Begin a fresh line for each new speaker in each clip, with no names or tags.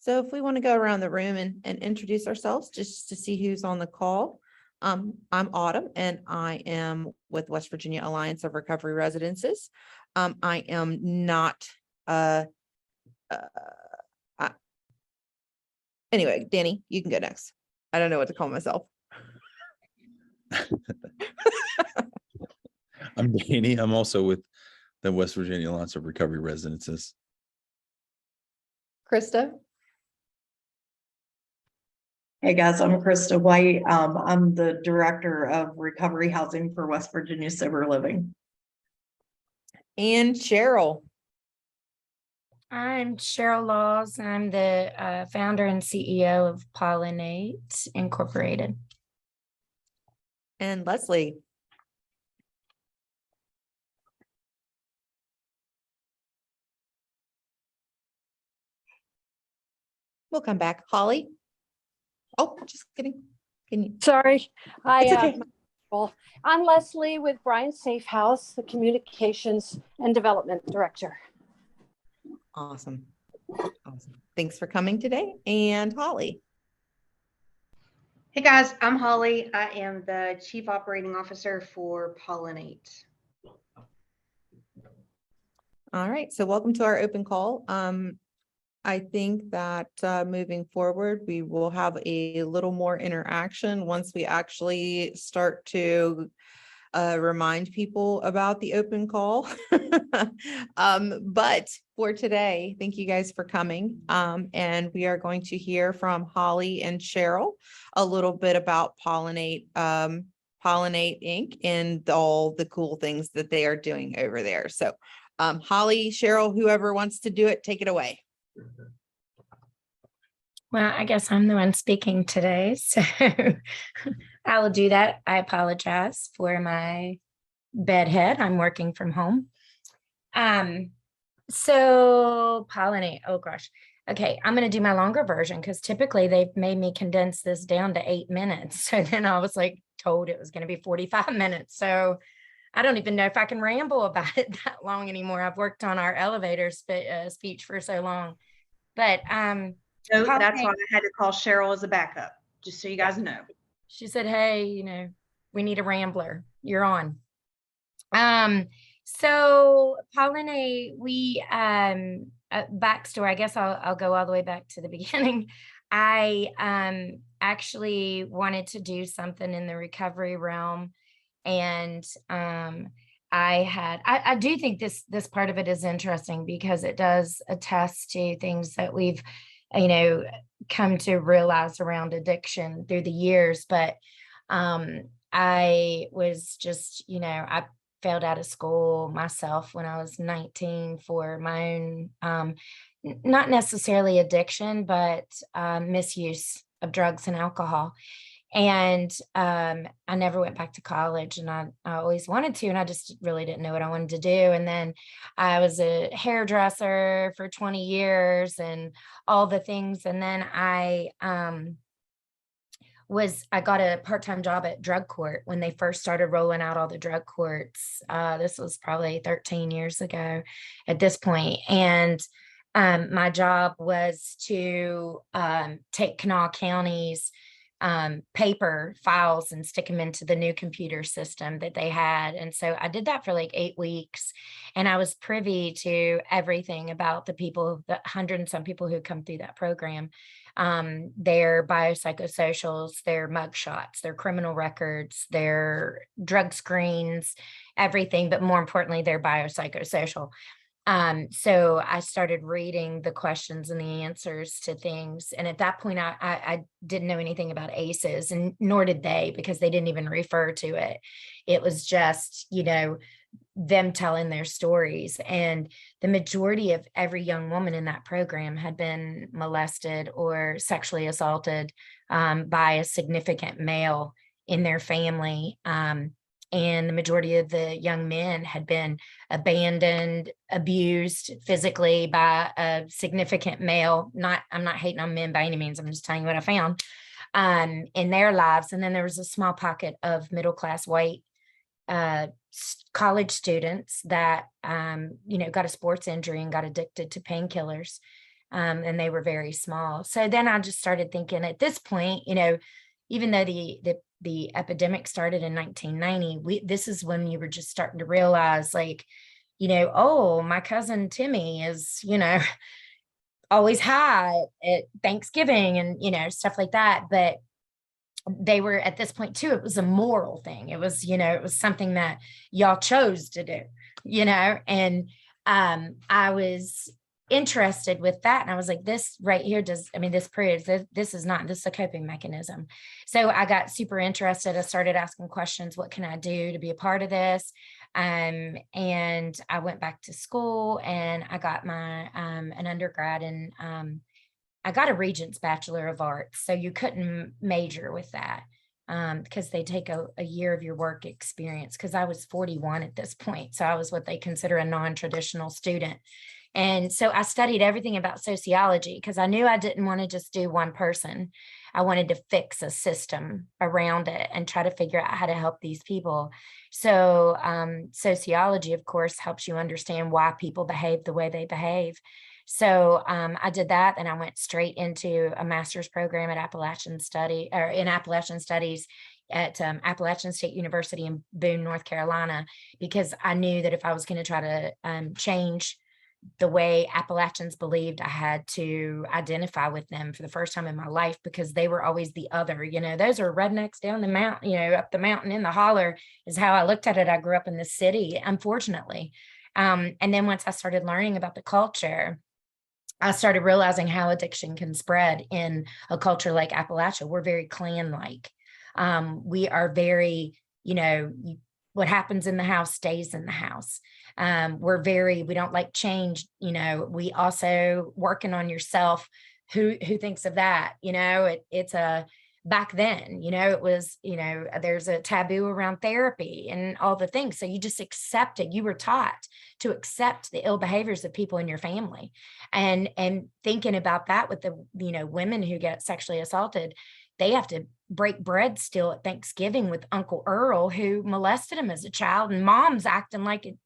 So if we want to go around the room and introduce ourselves just to see who's on the call. I'm Autumn and I am with West Virginia Alliance of Recovery Residences. I am not, anyway, Danny, you can go next. I don't know what to call myself.
I'm Danny. I'm also with the West Virginia Alliance of Recovery Residences.
Krista.
Hey guys, I'm Krista White. I'm the Director of Recovery Housing for West Virginia Sober Living.
And Cheryl.
I'm Cheryl Laws. I'm the founder and CEO of Pollen8 Incorporated.
And Leslie. We'll come back. Holly. Oh, just kidding. Can you?
Sorry,
It's okay.
well, I'm Leslie with Brian Safehouse, the Communications and Development Director.
Awesome. Awesome. Thanks for coming today. And Holly.
Hey guys, I'm Holly. I am the Chief Operating Officer for Pollen8.
All right. So welcome to our open call. I think that moving forward, we will have a little more interaction once we actually start to remind people about the open call. But for today, thank you guys for coming. And we are going to hear from Holly and Cheryl a little bit about Pollen8, Pollen8 Inc. and all the cool things that they are doing over there. So Holly, Cheryl, whoever wants to do it, take it away.
Well, I guess I'm the one speaking today, so I will do that. I apologize for my bedhead. I'm working from home. So Pollen8, oh gosh. Okay, I'm going to do my longer version because typically they've made me condense this down to 8 minutes. So then I was like told it was going to be 45 minutes. So I don't even know if I can ramble about it that long anymore. I've worked on our elevator speech for so long, but
So that's why I had to call Cheryl as a backup, just so you guys know.
she said, hey, we need a rambler. You're on. So Pollen8, we backstory, I guess I'll go all the way back to the beginning. I actually wanted to do something in the recovery realm. And I do think this part of it is interesting because it does attest to things that we've come to realize around addiction through the years. But I was just, I failed out of school myself when I was 19 for my own, not necessarily addiction, but misuse of drugs and alcohol. And I never went back to college, and I always wanted to, and I just really didn't know what I wanted to do. And then I was a hairdresser for 20 years and all the things. And then I got a part-time job at drug court when they first started rolling out all the drug courts. This was probably 13 years ago at this point. And my job was to take Kanawha County's paper files and stick them into the new computer system that they had. And so I did that for like 8 weeks, and I was privy to everything about the people, the 100 and some people who come through that program, their biopsychosocials, their mugshots, their criminal records, their drug screens, everything, but more importantly, their biopsychosocial. So I started reading the questions and the answers to things. And at that point, I didn't know anything about ACEs, and nor did they, because they didn't even refer to it. It was just, them telling their stories. And the majority of every young woman in that program had been molested or sexually assaulted by a significant male in their family. And the majority of the young men had been abandoned, abused physically by a significant male. I'm not hating on men by any means. I'm just telling you what I found in their lives. And then there was a small pocket of middle-class white college students that, got a sports injury and got addicted to painkillers. And they were very small. So then I just started thinking at this point, even though the epidemic started in 1990, this is when you were just starting to realize, like, oh, my cousin Timmy is, always high at Thanksgiving and, stuff like that. But they were at this point too, it was a moral thing. It was, it was something that y'all chose to do, and I was interested with that. And I was like, this right here this proves this is a coping mechanism. So I got super interested. I started asking questions. What can I do to be a part of this? And I went back to school and I got my an undergrad in I got a Regents Bachelor of Arts. So you couldn't major with that because they take a year of your work experience, because I was 41 at this point. So I was what they consider a non-traditional student. And so I studied everything about sociology because I knew I didn't want to just do one person. I wanted to fix a system around it and try to figure out how to help these people. So sociology, of course, helps you understand why people behave the way they behave. So I did that, and I went straight into a master's program at Appalachian Studies at Appalachian State University in Boone, North Carolina, because I knew that if I was going to try to change the way Appalachians believed, I had to identify with them for the first time in my life, because they were always the other. Those are rednecks down the mountain, up the mountain in the holler is how I looked at it. I grew up in the city, unfortunately. And then once I started learning about the culture, I started realizing how addiction can spread in a culture like Appalachia. We're very clan-like. We are very, what happens in the house stays in the house. We don't like change. We also working on yourself. Who thinks of that? It's a, back then, it was, there's a taboo around therapy and all the things. So you just accepted, you were taught to accept the ill behaviors of people in your family. And thinking about that with the, women who get sexually assaulted, they have to break bread still at Thanksgiving with Uncle Earl, who molested him as a child, and mom's acting like it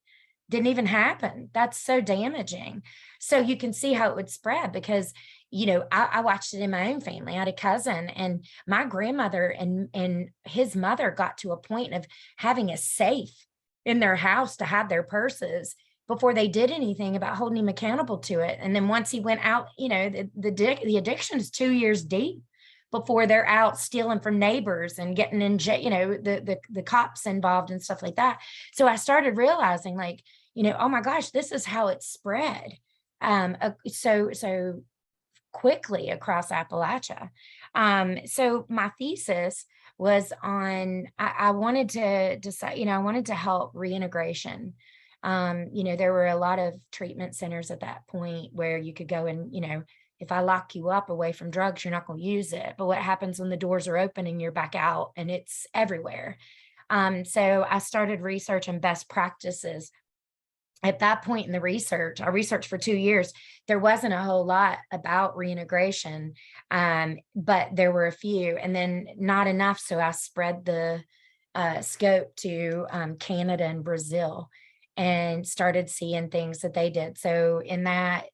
didn't even happen. That's so damaging. So you can see how it would spread, because I watched it in my own family. I had a cousin, and my grandmother and his mother got to a point of having a safe in their house to hide their purses before they did anything about holding him accountable to it. And then once he went out, the addiction is 2 years deep before they're out stealing from neighbors and getting in jail, the cops involved and stuff like that. So I started realizing, like, oh my gosh, this is how it spread so quickly across Appalachia. So my thesis was on, I wanted to decide, I wanted to help reintegration. There were a lot of treatment centers at that point where you could go and, if I lock you up away from drugs, you're not going to use it. But what happens when the doors are open and you're back out and it's everywhere? So I started researching best practices. At that point in the research, I researched for 2 years. There wasn't a whole lot about reintegration, but there were a few, and then not enough. So I spread the scope to Canada and Brazil, and started seeing things that they did. So in that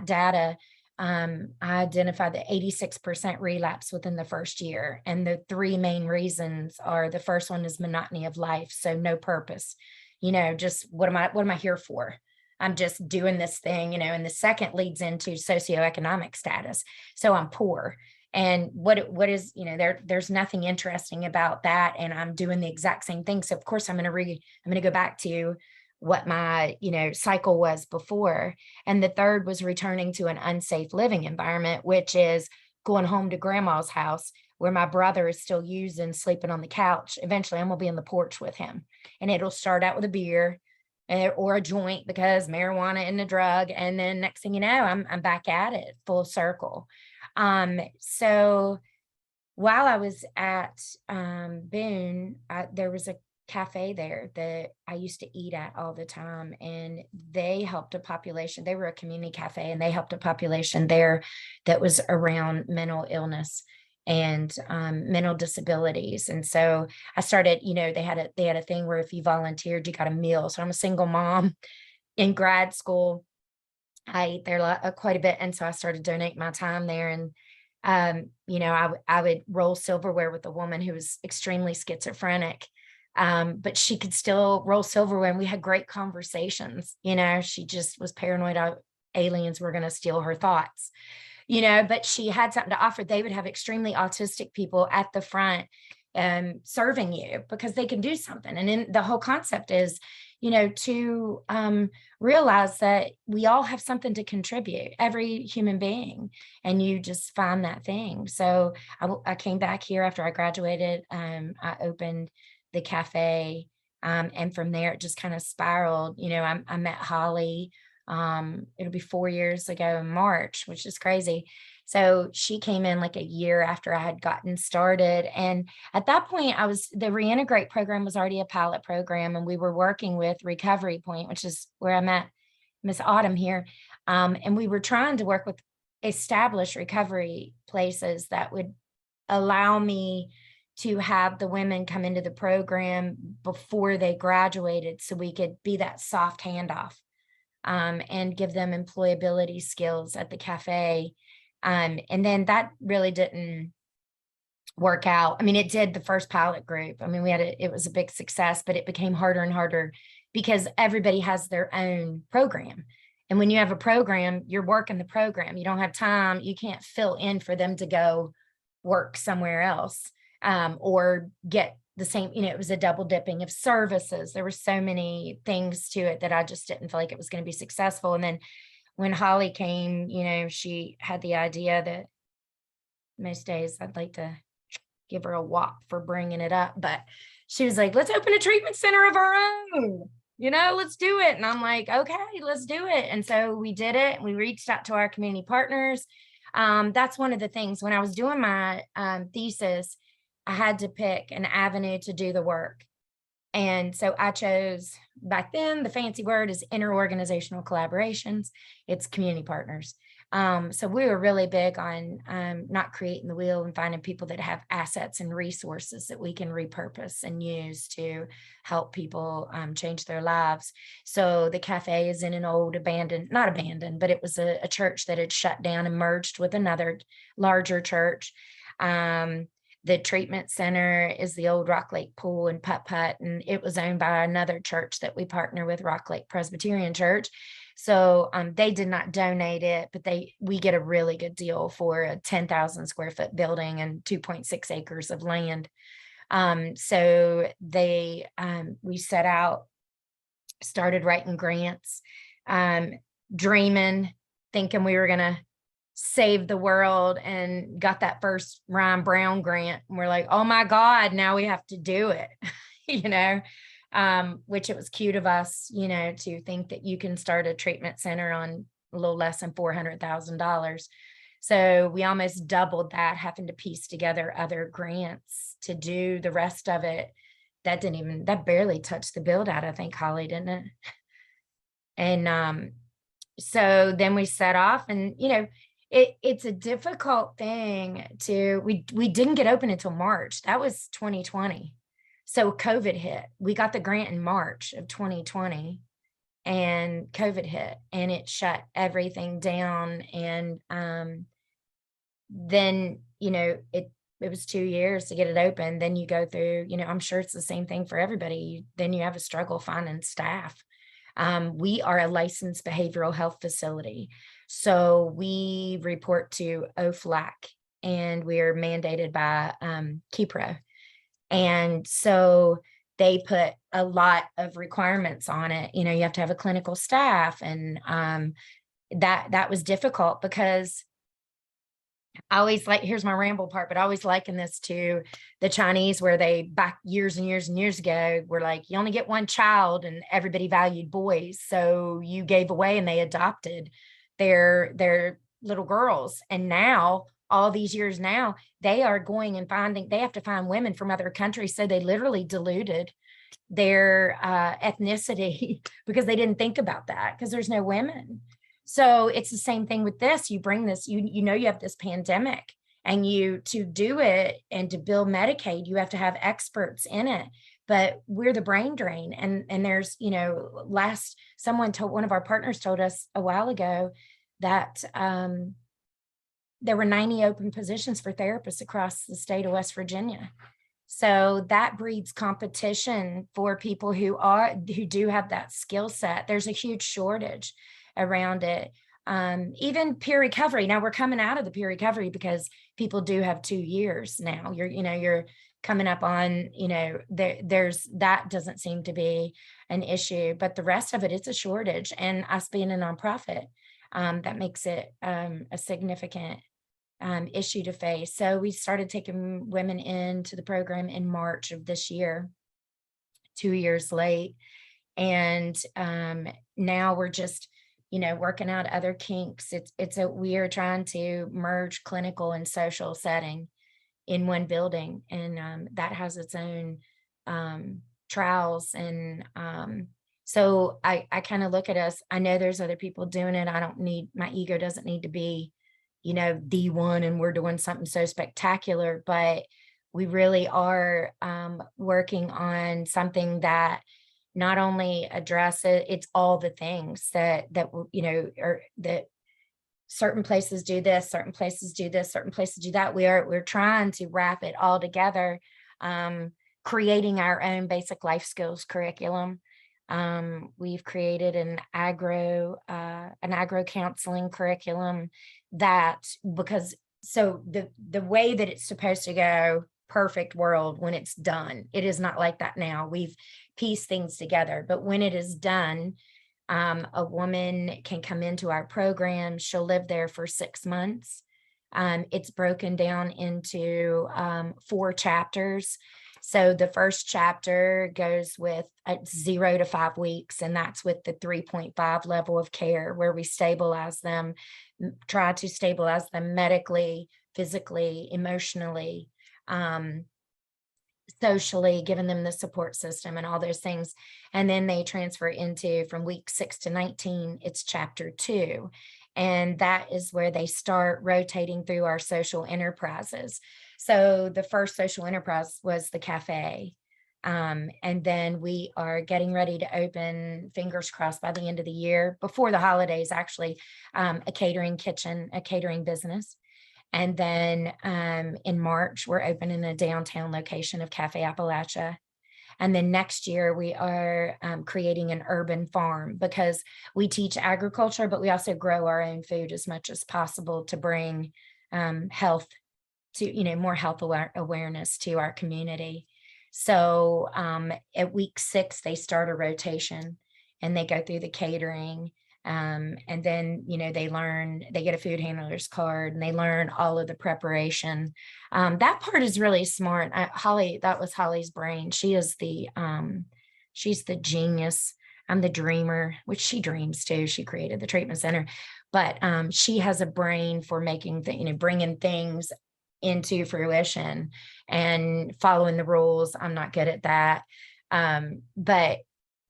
data, I identified that 86% relapse within the first year. And the 3 main reasons are, the first one is monotony of life. So no purpose, just what am I here for? I'm just doing this thing, and the second leads into socioeconomic status. So I'm poor. And what is, there's nothing interesting about that. And I'm doing the exact same thing. So of course I'm going to go back to what my, cycle was before. And the third was returning to an unsafe living environment, which is going home to grandma's house where my brother is still using, sleeping on the couch. Eventually I'm gonna be on the porch with him, and it'll start out with a beer or a joint, because marijuana isn't a drug. And then next thing you know, I'm back at it full circle. So while I was at Boone, there was a cafe there that I used to eat at all the time, and they helped a population. They were a community cafe, and they helped a population there that was around mental illness and mental disabilities. And so I started, they had a thing where if you volunteered, you got a meal. So I'm a single mom in grad school. I ate there quite a bit. And so I started donating my time there. And, you know, I would roll silverware with a woman who was extremely schizophrenic. But she could still roll silverware and we had great conversations. You know, she just was paranoid aliens were going to steal her thoughts, you know, but she had something to offer. They would have extremely autistic people at the front serving you because they can do something. And then the whole concept is, you know, to realize that we all have something to contribute, every human being, and you just find that thing. So I came back here after I graduated. I opened the cafe. And from there, it just kind of spiraled. You know, I met Holly. It'll be 4 years ago in March, which is crazy. So she came in like a year after I had gotten started. And at that point, the Reintegrate program was already a pilot program. And we were working with Recovery Point, which is where I met Miss Autumn here. And we were trying to work with established recovery places that would allow me to have the women come into the program before they graduated so we could be that soft handoff and give them employability skills at the cafe. And then that really didn't work out. I mean, it did the first pilot group. I mean, it was a big success, but it became harder and harder because everybody has their own program. And when you have a program, you're working the program. You don't have time. You can't fill in for them to go work somewhere else. Or get the same, you know, it was a double dipping of services. There were so many things to it that I just didn't feel like it was going to be successful. And then when Holly came, you know, she had the idea that most days I'd like to give her a whop for bringing it up, but she was like, let's open a treatment center of our own, you know, let's do it. And I'm like, okay, let's do it. And so we did it. We reached out to our community partners. That's one of the things when I was doing my thesis, I had to pick an avenue to do the work. And so I chose, back then, the fancy word is interorganizational collaborations. It's community partners. So we were really big on not creating the wheel and finding people that have assets and resources that we can repurpose and use to help people change their lives. So the cafe is in an old not abandoned, but it was a church that had shut down and merged with another larger church. The treatment center is the old Rock Lake Pool and Putt-Putt, and it was owned by another church that we partner with, Rock Lake Presbyterian Church. So they did not donate it, but we get a really good deal for a 10,000 square foot building and 2.6 acres of land. So we set out, started writing grants, dreaming, thinking we were going to save the world, and got that first Ryan Brown grant. And we're like, oh my God, now we have to do it, you know, which it was cute of us, you know, to think that you can start a treatment center on a little less than $400,000. So we almost doubled that, having to piece together other grants to do the rest of it. That barely touched the build out, I think, Holly, didn't it? And so then we set off, and, you know, it's a difficult thing we didn't get open until March. That was 2020. So COVID hit. We got the grant in March of 2020 and COVID hit, and it shut everything down. And then, you know, it was 2 years to get it open. Then you go through, you know, I'm sure it's the same thing for everybody. Then you have a struggle finding staff. We are a licensed behavioral health facility. So we report to OFLAC, and we are mandated by KEPRO. And so they put a lot of requirements on it. You know, you have to have a clinical staff, and that was difficult because I always here's my ramble part, but I always liken this to the Chinese, where they back years and years and years ago were like, you only get one child, and everybody valued boys. So you gave away and they adopted their little girls. And now, all these years now, they are going and they have to find women from other countries. So they literally diluted their ethnicity because they didn't think about that, because there's no women. So it's the same thing with this. You bring this, you know, you have this pandemic, and to do it and to build Medicaid, you have to have experts in it. but we're the brain drain. And there's, you know, one of our partners told us a while ago that there were 90 open positions for therapists across the state of West Virginia. So that breeds competition for people who do have that skill set. There's a huge shortage around it. Even peer recovery. Now we're coming out of the peer recovery because people do have 2 years now. You're coming up on, there's that doesn't seem to be an issue, but the rest of it, it's a shortage. And us being a nonprofit, that makes it a significant issue to face. So we started taking women into the program in March of this year, 2 years late. And now we're just, working out other kinks. We are trying to merge clinical and social setting in one building. And that has its own trials. And so I kind of look at us, I know there's other people doing it. My ego doesn't need to be the one, and we're doing something so spectacular, but we really are working on something that not only addresses, it's all the things that certain places do this, certain places do this, certain places do that. We're trying to wrap it all together, creating our own basic life skills curriculum. We've created an agro counseling curriculum so the way that it's supposed to go, perfect world, when it's done, it is not like that now. We've pieced things together, but when it is done, a woman can come into our program. She'll live there for 6 months. It's broken down into 4 chapters. So the first chapter goes with 0 to 5 weeks, and that's with the 3.5 level of care, where we stabilize them, try to stabilize them medically, physically, emotionally, socially, giving them the support system and all those things. And then they transfer into, from week 6 to 19, it's chapter 2. And that is where they start rotating through our social enterprises. So the first social enterprise was the cafe. And then we are getting ready to open, fingers crossed, by the end of the year, before the holidays, actually, a catering kitchen, a catering business. And then in March, we're opening a downtown location of Cafe Appalachia. And then next year we are creating an urban farm, because we teach agriculture, but we also grow our own food as much as possible to bring health to, more health awareness to our community. So at week 6, they start a rotation and they go through the catering. And then, they get a food handler's card and they learn all of the preparation. That part is really smart. Holly, that was Holly's brain. She's the genius. I'm the dreamer, which she dreams too. She created the treatment center, but she has a brain for making bringing things into fruition and following the rules. I'm not good at that. But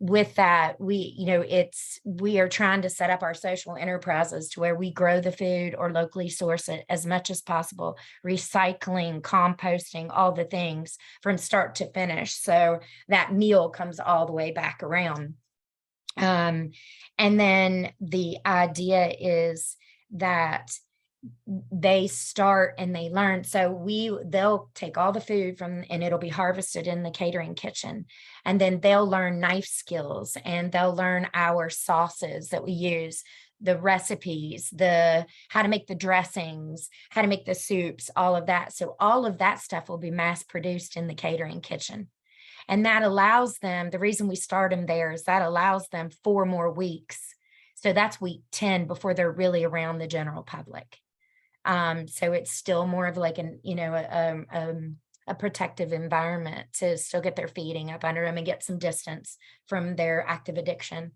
with that, we are trying to set up our social enterprises to where we grow the food or locally source it as much as possible, recycling, composting, all the things from start to finish. So that meal comes all the way back around. And then the idea is that they start and they learn. So they'll take all the food and it'll be harvested in the catering kitchen. And then they'll learn knife skills, and they'll learn our sauces that we use, the recipes, how to make the dressings, how to make the soups, all of that. So all of that stuff will be mass produced in the catering kitchen. And that allows them, the reason we start them there is that allows them 4 more weeks. So that's week 10 before they're really around the general public. So it's still more of like a protective environment to still get their feeding up under them and get some distance from their active addiction.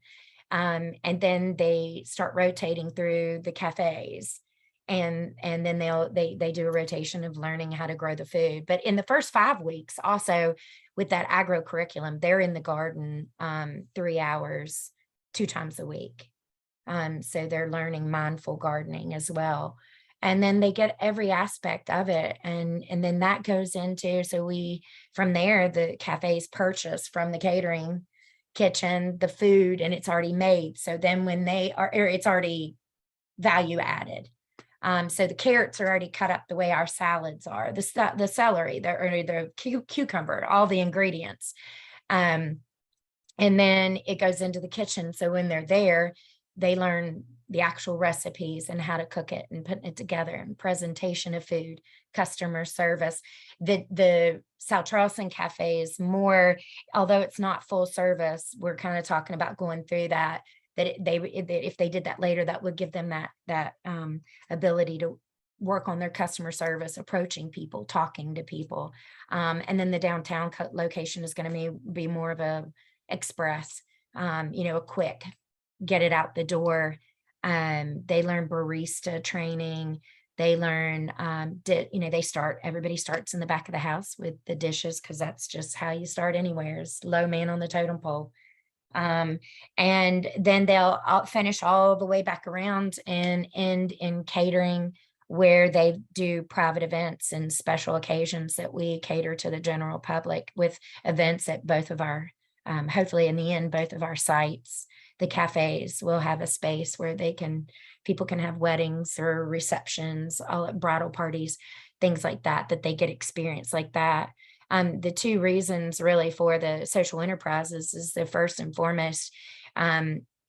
And then they start rotating through the cafes, and then they do a rotation of learning how to grow the food. But in the first 5 weeks, also with that agro curriculum, they're in the garden 3 hours, 2 times a week. So they're learning mindful gardening as well. And then they get every aspect of it. And then that goes into, from there, the cafes purchase from the catering kitchen, the food, and it's already made. So then when it's already value added. So the carrots are already cut up the way our salads are, the celery, the cucumber, all the ingredients. And then it goes into the kitchen. So when they're there, they learn the actual recipes and how to cook it and putting it together, and presentation of food, customer service. The South Charleston Cafe is more, although it's not full service, we're kind of talking about going through that if they did that later, that would give them that ability to work on their customer service, approaching people, talking to people. And then the downtown location is going to be more of a express, a quick get it out the door. They learn barista training. They learn, everybody starts in the back of the house with the dishes, because that's just how you start anywhere, is low man on the totem pole. And then they'll finish all the way back around and end in catering, where they do private events and special occasions that we cater to the general public, with events at both of our, hopefully in the end, both of our sites. The cafes will have a space where people can have weddings or receptions, all at bridal parties, things like that they get experience like that. The two reasons really for the social enterprises is, the first and foremost,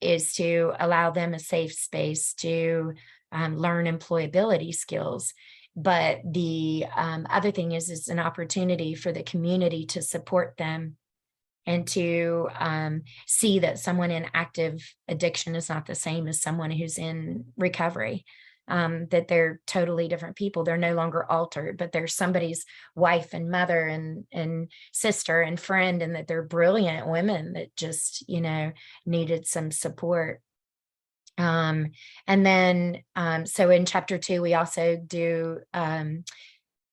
is to allow them a safe space to learn employability skills. But the other thing is an opportunity for the community to support them, and to see that someone in active addiction is not the same as someone who's in recovery. That they're totally different people. They're no longer altered, but they're somebody's wife and mother and sister and friend, and that they're brilliant women that just, needed some support. And then, so in chapter 2, we also do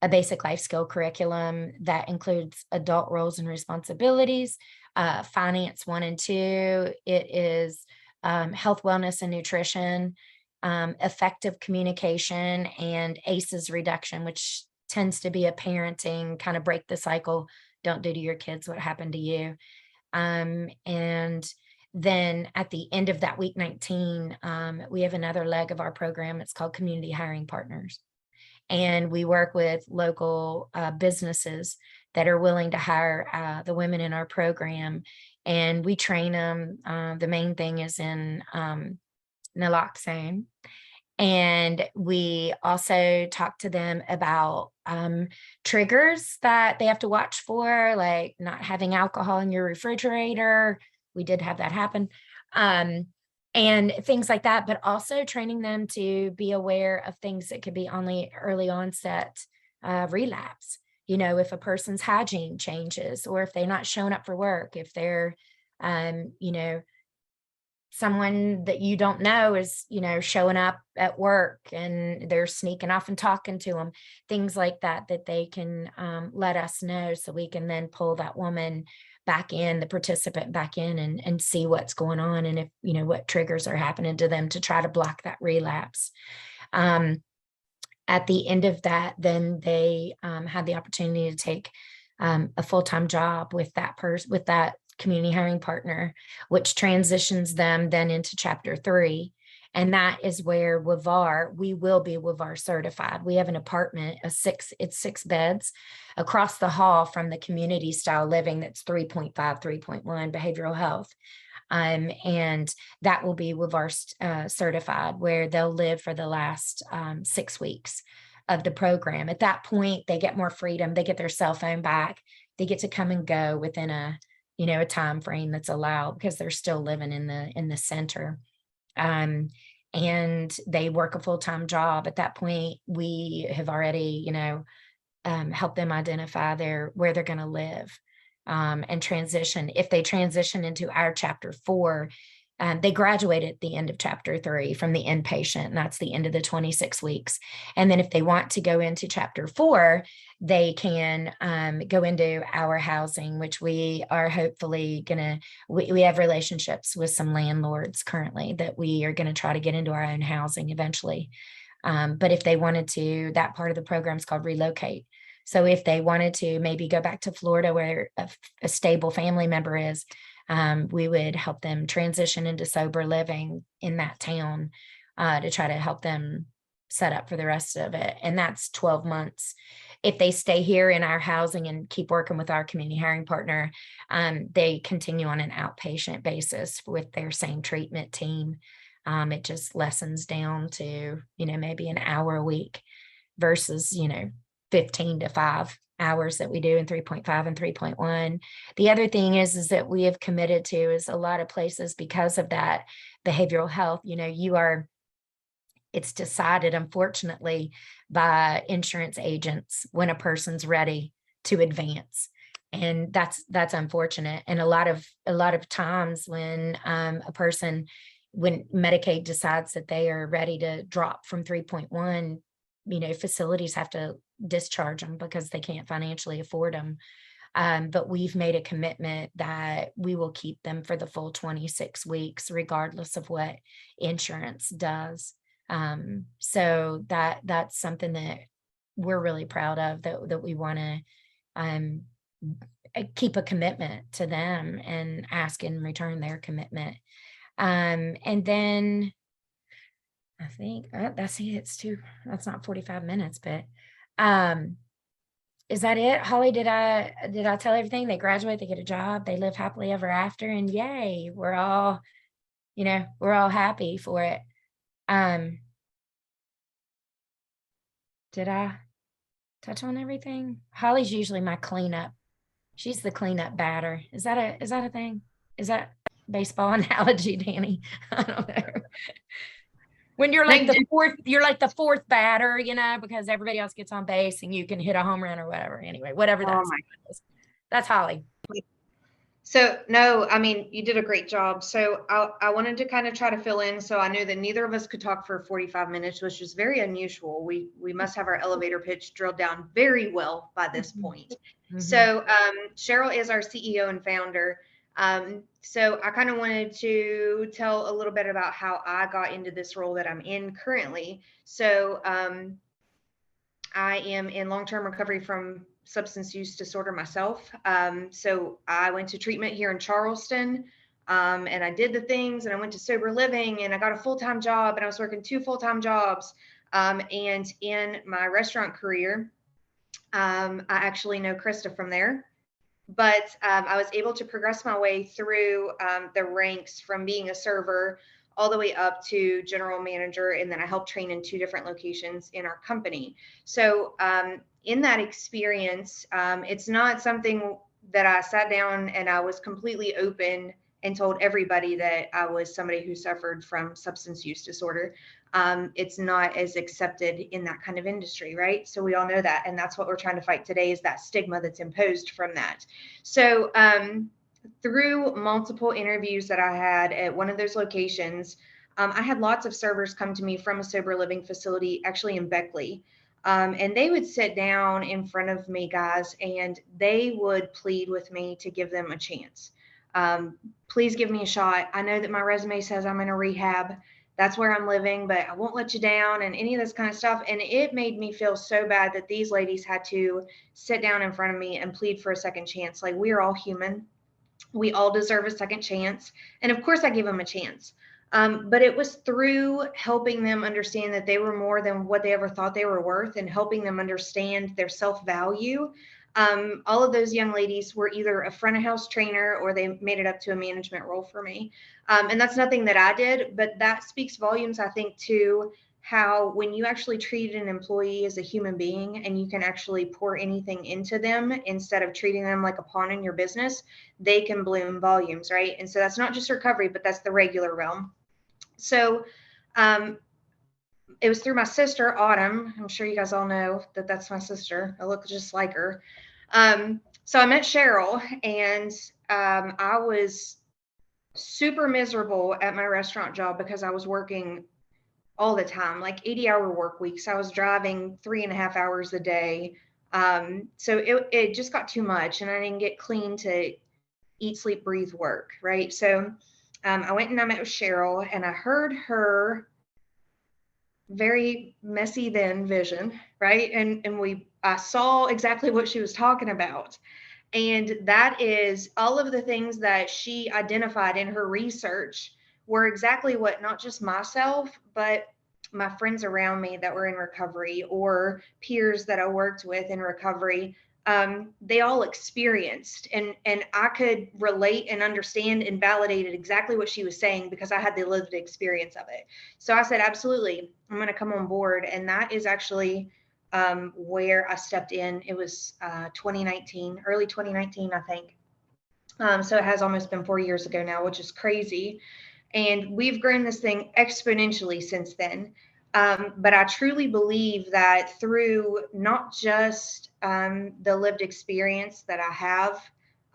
a basic life skill curriculum that includes adult roles and responsibilities, finance 1 and 2. It is health, wellness, and nutrition, effective communication, and ACEs reduction, which tends to be a parenting kind of break the cycle. Don't do to your kids what happened to you. And then at the end of that week 19, we have another leg of our program. It's called Community Hiring Partners. And we work with local businesses that are willing to hire the women in our program. And we train them. The main thing is in naloxone. And we also talk to them about triggers that they have to watch for, like not having alcohol in your refrigerator. We did have that happen. And things like that, but also training them to be aware of things that could be only early onset relapse. If a person's hygiene changes, or if they're not showing up for work, if they're, someone that you don't know is, showing up at work and they're sneaking off and talking to them, things like that they can let us know, so we can then pull that woman back in, the participant back in, and see what's going on, and if, what triggers are happening to them to try to block that relapse. At the end of that, then they had the opportunity to take a full-time job with that community hiring partner, which transitions them then into chapter 3. And that is where we will be WVAR certified. We have an apartment, it's 6 beds across the hall from the community style living that's 3.5, 3.1 behavioral health. And that will be WVAR certified, where they'll live for the last 6 weeks of the program. At that point, they get more freedom. They get their cell phone back. They get to come and go within a time frame that's allowed, because they're still living in the center. And they work a full-time job. At that point, we have already, helped them identify where they're going to live, and transition. If they transition into our chapter 4, they graduate at the end of chapter 3 from the inpatient, and that's the end of the 26 weeks. And then if they want to go into chapter 4, they can go into our housing, which we are hopefully we have relationships with some landlords currently that we are going to try to get into our own housing eventually. But if they wanted to, that part of the program is called relocate. So if they wanted to maybe go back to Florida where a stable family member is, we would help them transition into sober living in that town to try to help them set up for the rest of it. And that's 12 months. If they stay here in our housing and keep working with our community hiring partner, they continue on an outpatient basis with their same treatment team. It just lessens down to, maybe an hour a week versus, 15 to 5 hours that we do in 3.5 and 3.1. The other thing is that we have committed to is a lot of places because of that behavioral health, it's decided, unfortunately, by insurance agents when a person's ready to advance. And that's unfortunate. And a lot of times when when Medicaid decides that they are ready to drop from 3.1, facilities have to discharge them because they can't financially afford them. But we've made a commitment that we will keep them for the full 26 weeks, regardless of what insurance does. So that's something that we're really proud of, that we want to keep a commitment to them and ask in return their commitment. And then I think that's not 45 minutes, but is that it? Holly, did I tell everything? They graduate, they get a job, they live happily ever after, and yay, we're all happy for it. Did I touch on everything? Holly's usually my cleanup. She's the cleanup batter. Is that a thing? Is that baseball analogy, Danny? I don't know. When you're like the fourth batter, because everybody else gets on base and you can hit a home run or whatever. Anyway, whatever that is. That's Holly.
So no, I mean, you did a great job. So I wanted to kind of try to fill in. So I knew that neither of us could talk for 45 minutes, which is very unusual. We must have our elevator pitch drilled down very well by this point. Mm-hmm. So Cheryl is our CEO and founder. So I kind of wanted to tell a little bit about how I got into this role that I'm in currently. So I am in long-term recovery from substance use disorder myself. So I went to treatment here in Charleston, and I did the things, and I went to sober living, and I got a full-time job, and I was working 2 full-time jobs. And in my restaurant career, I actually know Krista from there. But I was able to progress my way through the ranks from being a server all the way up to general manager. And then I helped train in 2 different locations in our company. So in that experience, it's not something that I sat down and I was completely open and told everybody that I was somebody who suffered from substance use disorder. It's not as accepted in that kind of industry, right? So we all know that. And that's what we're trying to fight today, is that stigma that's imposed from that. So through multiple interviews that I had at one of those locations, I had lots of servers come to me from a sober living facility, actually in Beckley. And they would sit down in front of me, guys, and they would plead with me to give them a chance. Please give me a shot. I know that my resume says I'm in a rehab. That's where I'm living, but I won't let you down, and any of this kind of stuff. And it made me feel so bad that these ladies had to sit down in front of me and plead for a second chance. Like, we are all human. We all deserve a second chance. And of course I gave them a chance. But it was through helping them understand that they were more than what they ever thought they were worth, and helping them understand their self-value. All of those young ladies were either a front of house trainer or they made it up to a management role for me. And that's nothing that I did, but that speaks volumes, I think, to how when you actually treat an employee as a human being and you can actually pour anything into them instead of treating them like a pawn in your business, they can bloom volumes, right? And so that's not just recovery, but that's the regular realm. So it was through my sister, Autumn. I'm sure you guys all know that that's my sister. I look just like her. So I met Cheryl, and I was super miserable at my restaurant job because I was working all the time, like 80-hour work weeks. I was driving 3.5 hours a day. So it just got too much, and I didn't get clean to eat, sleep, breathe, work, right? So I went and I met with Cheryl, and I heard her very messy then vision, right? And I saw exactly what she was talking about. And that is all of the things that she identified in her research were exactly what not just myself, but my friends around me that were in recovery or peers that I worked with in recovery, they all experienced. And I could relate and understand and validated exactly what she was saying because I had the lived experience of it. So I said, absolutely, I'm going to come on board. And that is actually where I stepped in. It was 2019, early 2019, I think. So it has almost been 4 years ago now, which is crazy. And we've grown this thing exponentially since then. But I truly believe that through not just the lived experience that I have,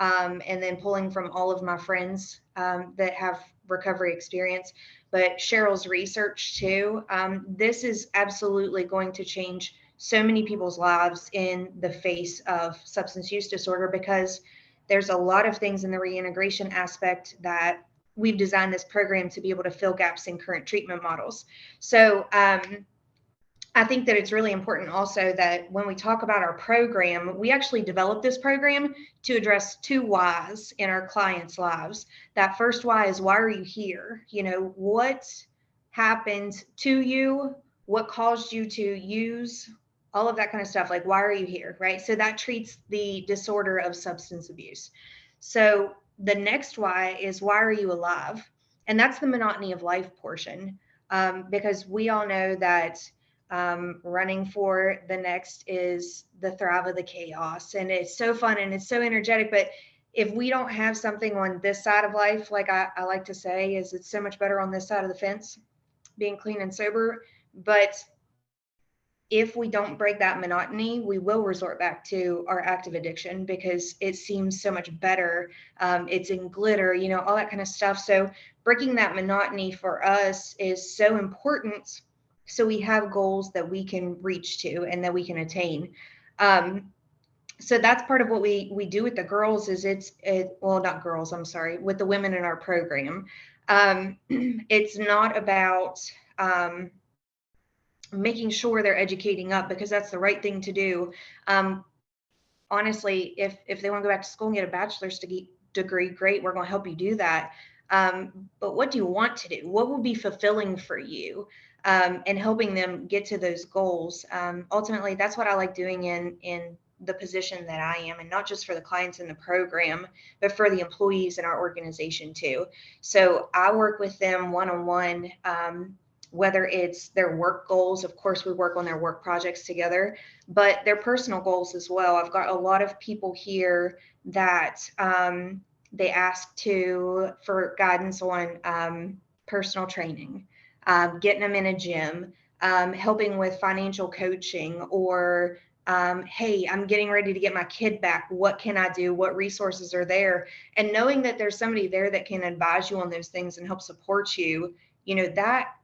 and then pulling from all of my friends that have recovery experience, but Cheryl's research too, this is absolutely going to change so many people's lives in the face of substance use disorder, because there's a lot of things in the reintegration aspect that we've designed this program to be able to fill gaps in current treatment models. So I think that it's really important also that when we talk about our program, we actually developed this program to address 2 whys in our clients' lives. That first why is, why are you here? You know, what happened to you? What caused you to use? All of that kind of stuff. Like, why are you here? Right. So that treats the disorder of substance abuse. So the next why is, why are you alive? And that's the monotony of life portion, because we all know that running for the next is the thrive of the chaos. And it's so fun and it's so energetic. But if we don't have something on this side of life, like I like to say, is it's so much better on this side of the fence, being clean and sober. But if we don't break that monotony, we will resort back to our active addiction because it seems so much better. It's in glitter, you know, all that kind of stuff. So breaking that monotony for us is so important. So we have goals that we can reach to and that we can attain. So that's part of what we do with the girls is well, not girls, I'm sorry, with the women in our program. It's not about, making sure they're educating up because that's the right thing to do. Honestly, if they want to go back to school and get a bachelor's degree, great, we're going to help you do that. But what do you want to do? What will be fulfilling for you? And helping them get to those goals. Ultimately, that's what I like doing in the position that I am, and not just for the clients in the program, but for the employees in our organization too. So I work with them one-on-one, whether it's their work goals. Of course, we work on their work projects together, but their personal goals as well. I've got a lot of people here that they ask for guidance on personal training, getting them in a gym, helping with financial coaching, or hey, I'm getting ready to get my kid back. What can I do? What resources are there? And knowing that there's somebody there that can advise you on those things and help support you, you know,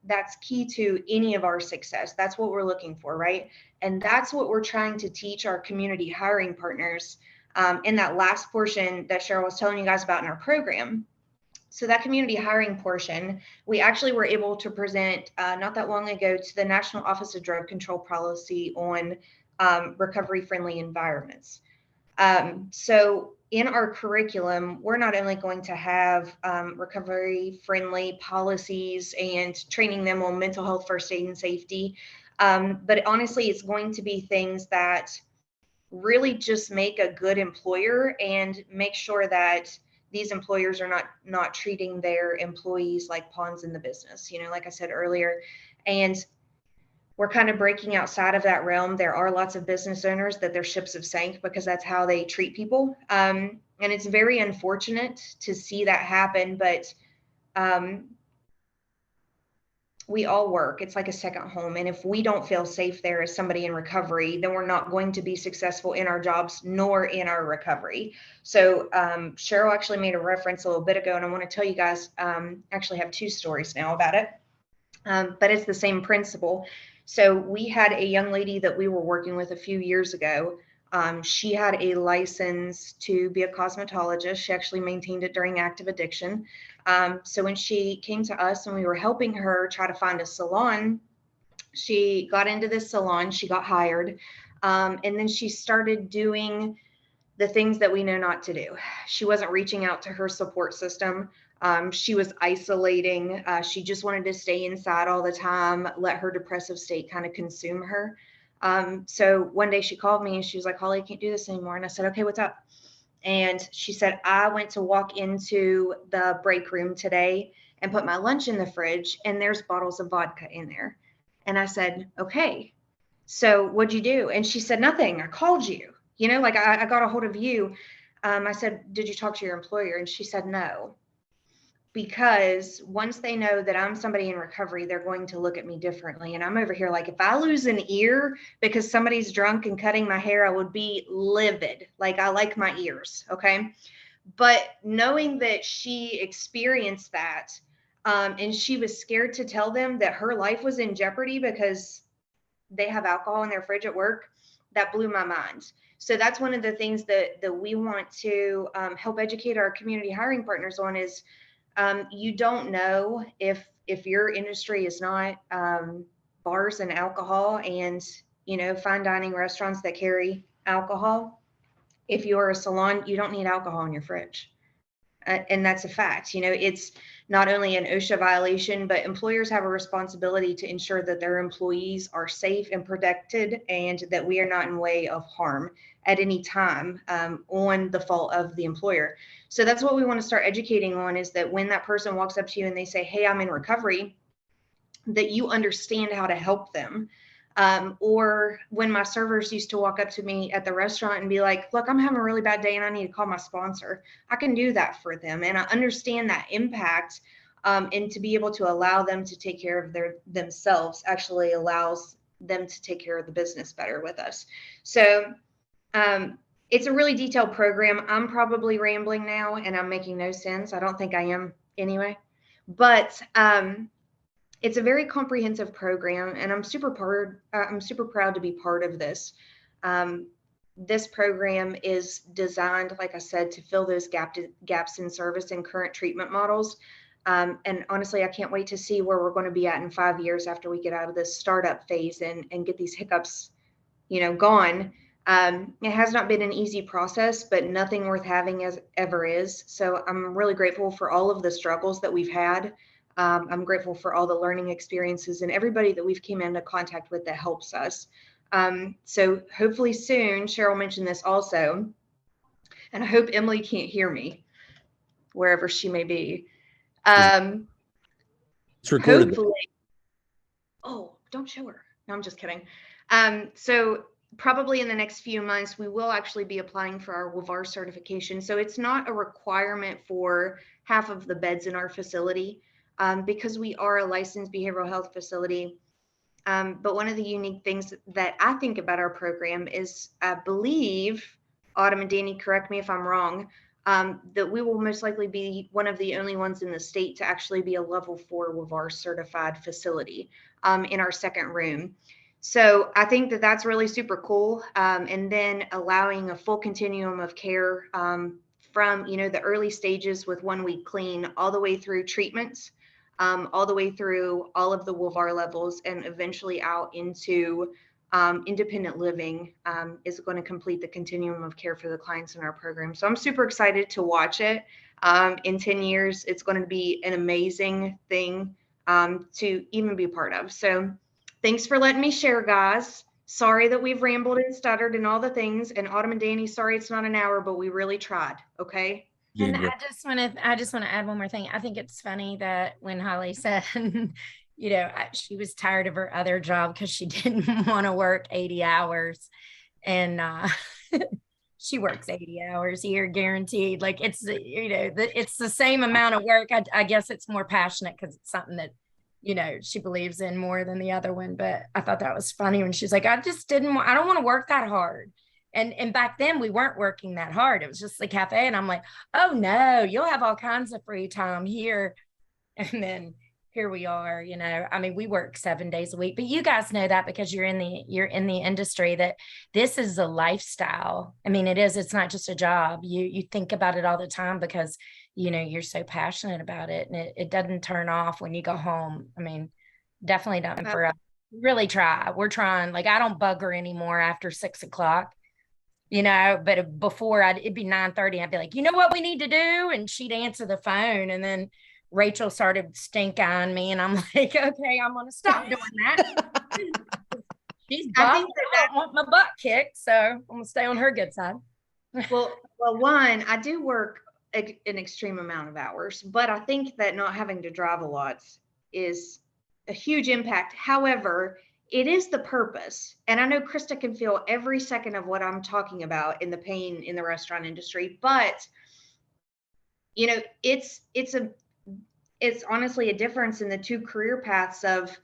that's key to any of our success. That's what we're looking for, right? And that's what we're trying to teach our community hiring partners in that last portion that Cheryl was telling you guys about in our program. So that community hiring portion, we actually were able to present not that long ago to the National Office of Drug Control Policy on recovery-friendly environments. So in our curriculum, we're not only going to have recovery-friendly policies and training them on mental health, first aid, and safety, but honestly, it's going to be things that really just make a good employer and make sure that these employers are not treating their employees like pawns in the business, you know, like I said earlier. And we're kind of breaking outside of that realm. There are lots of business owners that their ships have sank because that's how they treat people. And it's very unfortunate to see that happen, but we all work. It's like a second home. And if we don't feel safe there as somebody in recovery, then we're not going to be successful in our jobs nor in our recovery. So Cheryl actually made a reference a little bit ago, and I want to tell you guys, actually have 2 stories now about it, but it's the same principle. So we had a young lady that we were working with a few years ago. She had a license to be a cosmetologist. She actually maintained it during active addiction. So when she came to us and we were helping her try to find a salon, She got into this salon, she got hired, and then she started doing the things that we know not to do. She wasn't reaching out to her support system. She was isolating. She just wanted to stay inside all the time, let her depressive state kind of consume her. So one day she called me and she was like, Holly, I can't do this anymore. And I said, okay, what's up? And she said, I went to walk into the break room today and put my lunch in the fridge and there's bottles of vodka in there. And I said, okay, so what'd you do? And she said, nothing. I called you. You know, like I got a hold of you. I said, did you talk to your employer? And she said, no, because once they know that I'm somebody in recovery, they're going to look at me differently. And I'm over here like, if I lose an ear because somebody's drunk and cutting my hair, I would be livid. Like I like my ears. Okay. But knowing that she experienced that, and she was scared to tell them that her life was in jeopardy because they have alcohol in their fridge at work, that blew my mind. So that's one of the things that we want to help educate our community hiring partners on is you don't know if your industry is not bars and alcohol and, you know, fine dining restaurants that carry alcohol. If you're a salon, you don't need alcohol in your fridge. And that's a fact. You know, it's not only an OSHA violation, but employers have a responsibility to ensure that their employees are safe and protected and that we are not in way of harm at any time on the fault of the employer. So that's what we want to start educating on, is that when that person walks up to you and they say, hey, I'm in recovery, that you understand how to help them. Or when my servers used to walk up to me at the restaurant and be like, look, I'm having a really bad day and I need to call my sponsor. I can do that for them. And I understand that impact. And to be able to allow them to take care of themselves actually allows them to take care of the business better with us. So it's a really detailed program. I'm probably rambling now and I'm making no sense. I don't think I am anyway, but it's a very comprehensive program, and I'm super proud to be part of this. This program is designed, like I said, to fill those gaps in service and current treatment models. And honestly, I can't wait to see where we're going to be at in 5 years after we get out of this startup phase and get these hiccups, you know, gone. It has not been an easy process, but nothing worth having as ever is. So I'm really grateful for all of the struggles that we've had. I'm grateful for all the learning experiences and everybody that we've came into contact with that helps us. So hopefully soon, Cheryl mentioned this also, and I hope Emily can't hear me wherever she may be.
It's recorded.
Hopefully, oh, don't show her. No, I'm just kidding. So probably in the next few months, we will actually be applying for our WVAR certification. So it's not a requirement for half of the beds in our facility. Because we are a licensed behavioral health facility. But one of the unique things that I think about our program is, I believe, Autumn and Danny, correct me if I'm wrong, that we will most likely be one of the only ones in the state to actually be a level 4 WVAR certified facility in our second room. So I think that that's really super cool. And then allowing a full continuum of care from, you know, the early stages with 1 week clean all the way through treatments. All the way through all of the WVAR levels and eventually out into independent living is going to complete the continuum of care for the clients in our program. So I'm super excited to watch it. In 10 years, it's going to be an amazing thing to even be part of. So thanks for letting me share, guys. Sorry that we've rambled and stuttered and all the things. And Autumn and Danny, sorry it's not an hour, but we really tried. Okay.
And I just want to add one more thing. I think it's funny that when Holly said, you know, she was tired of her other job because she didn't want to work 80 hours, and she works 80 hours a year guaranteed. Like it's, you know, it's the same amount of work. I guess it's more passionate because it's something that, you know, she believes in more than the other one. But I thought that was funny when she's like, I don't want to work that hard. And back then we weren't working that hard. It was just the cafe. And I'm like, oh no, you'll have all kinds of free time here. And then here we are, you know, I mean, we work 7 days a week, but you guys know that because you're in the industry, that this is a lifestyle. I mean, it's not just a job. You think about it all the time because, you know, you're so passionate about it, and it doesn't turn off when you go home. I mean, definitely not for us. really try. We're trying. Like, I don't bug her anymore after 6 o'clock, but before it'd be 9:30. I'd be like, you know what we need to do? And she'd answer the phone. And then Rachel started stink eyeing me. And I'm like, okay, I'm going to stop doing that. She's
I
buff.
think
I don't want my butt kicked. So I'm going to stay on her good side.
Well, one, I do work an extreme amount of hours, but I think that not having to drive a lot is a huge impact. However, it is the purpose. And I know Krista can feel every second of what I'm talking about in the pain in the restaurant industry, but it's honestly a difference in the two career paths of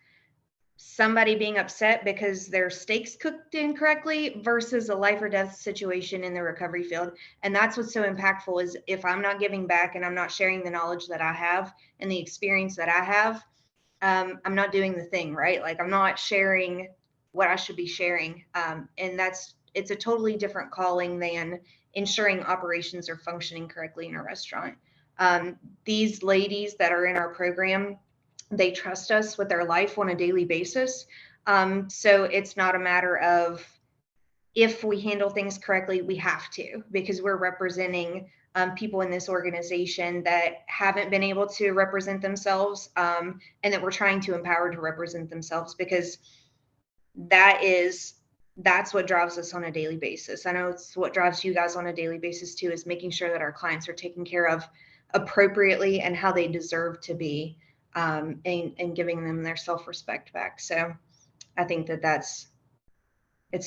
somebody being upset because their steaks cooked incorrectly versus a life or death situation in the recovery field. And that's what's so impactful, is if I'm not giving back and I'm not sharing the knowledge that I have and the experience that I have, I'm not doing the thing right. Like, I'm not sharing what I should be sharing. And it's a totally different calling than ensuring operations are functioning correctly in a restaurant. These ladies that are in our program, they trust us with their life on a daily basis. So it's not a matter of if we handle things correctly, we have to, because we're representing people in this organization that haven't been able to represent themselves, and that we're trying to empower to represent themselves, because that's what drives us on a daily basis. I know it's what drives you guys on a daily basis too, is making sure that our clients are taken care of appropriately and how they deserve to be, and giving them their self-respect back. So I think it's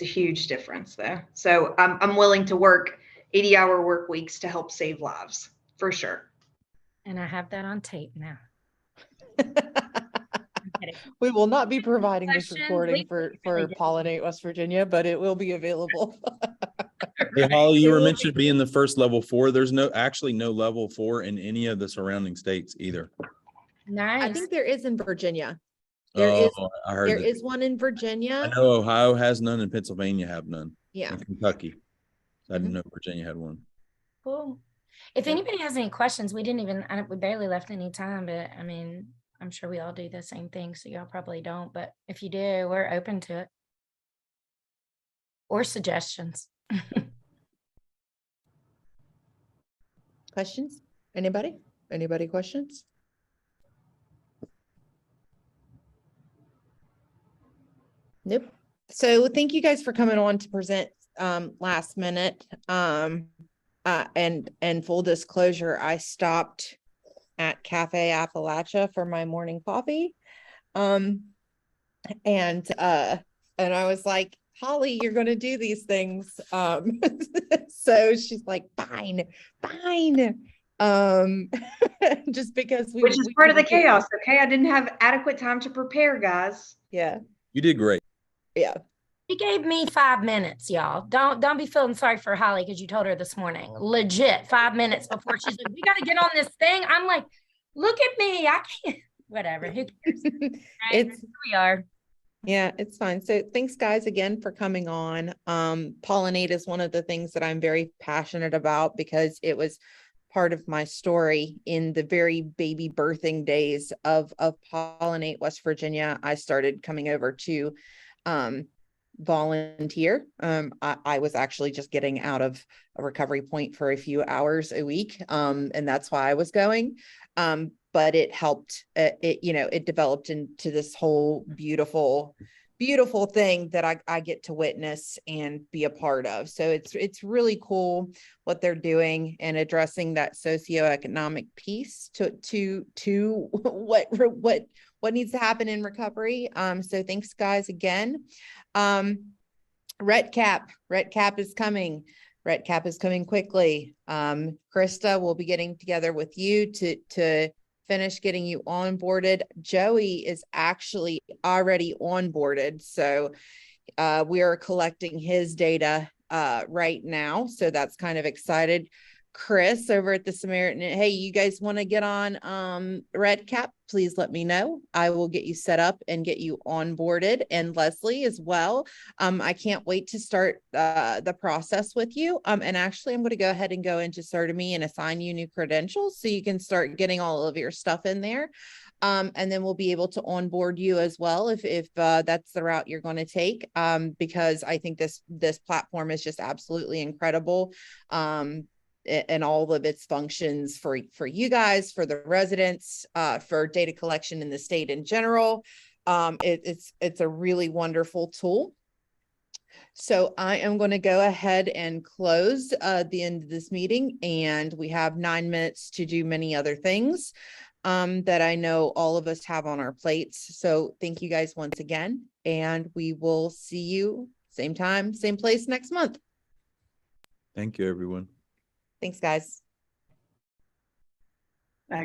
a huge difference though. So I'm willing to work 80-hour work weeks to help save lives, for sure.
And I have that on tape now.
We will not be providing this
Questions?
recording
We
for
really didn't.
Pollen8 West Virginia, but it will be available.
Hey, Holly, you
It
were
will
mentioned being the first level 4. There's actually no level 4 in any of the surrounding states either.
Nice.
I think there is in Virginia. There
I heard that.
is one in
I
Virginia.
know Ohio has none and Pennsylvania have none.
Yeah.
And Kentucky. I didn't know Virginia had one.
Cool. If anybody has any questions, we barely left any time, but I mean, I'm sure we all do the same thing, so y'all probably don't, but if you do, we're open to it. Or suggestions.
Questions? Anybody? Anybody questions? Nope. So thank you guys for coming on to present last minute. And full disclosure, I stopped at Cafe Appalachia for my morning coffee. And I was like, Holly, you're going to do these things. So she's like, fine. Just because
Which is part of the chaos. Okay. I didn't have adequate time to prepare, guys.
Yeah.
You did great.
Yeah.
She gave me 5 minutes, y'all. Don't be feeling sorry for Holly because you told her this morning. Legit 5 minutes before she's like, we got to get on this thing. I'm like, look at me. I can't. Whatever. Who cares? Right?
It's
Here we are.
Yeah, it's fine. So thanks guys again for coming on. Pollen8 is one of the things that I'm very passionate about because it was part of my story in the very baby birthing days of Pollen8 West Virginia. I started coming over to volunteer. I was actually just getting out of a recovery point for a few hours a week. And that's why I was going. But it helped, it developed into this whole beautiful thing that I get to witness and be a part of. So it's really cool what they're doing and addressing that socioeconomic piece to what needs to happen in recovery. So thanks guys again. RETCAP is coming. RETCAP is coming quickly. Krista will be getting together with you to finish getting you onboarded. Joey is actually already onboarded. So we are collecting his data right now. So that's kind of excited. Chris over at the Samaritan, hey, you guys want to get on RETCAP? Please let me know. I will get you set up and get you onboarded, and Leslie as well. I can't wait to start the process with you. And actually, I'm going to go ahead and go into Certimi and assign you new credentials so you can start getting all of your stuff in there. And then we'll be able to onboard you as well if that's the route you're going to take. Because I think this platform is just absolutely incredible. And all of its functions for you guys, for the residents, for data collection in the state in general. It's a really wonderful tool. So I am going to go ahead and close the end of this meeting, and we have 9 minutes to do many other things that I know all of us have on our plates. So thank you guys once again, and we will see you same time, same place next month.
Thank you, everyone.
Thanks, guys.
Bye, guys.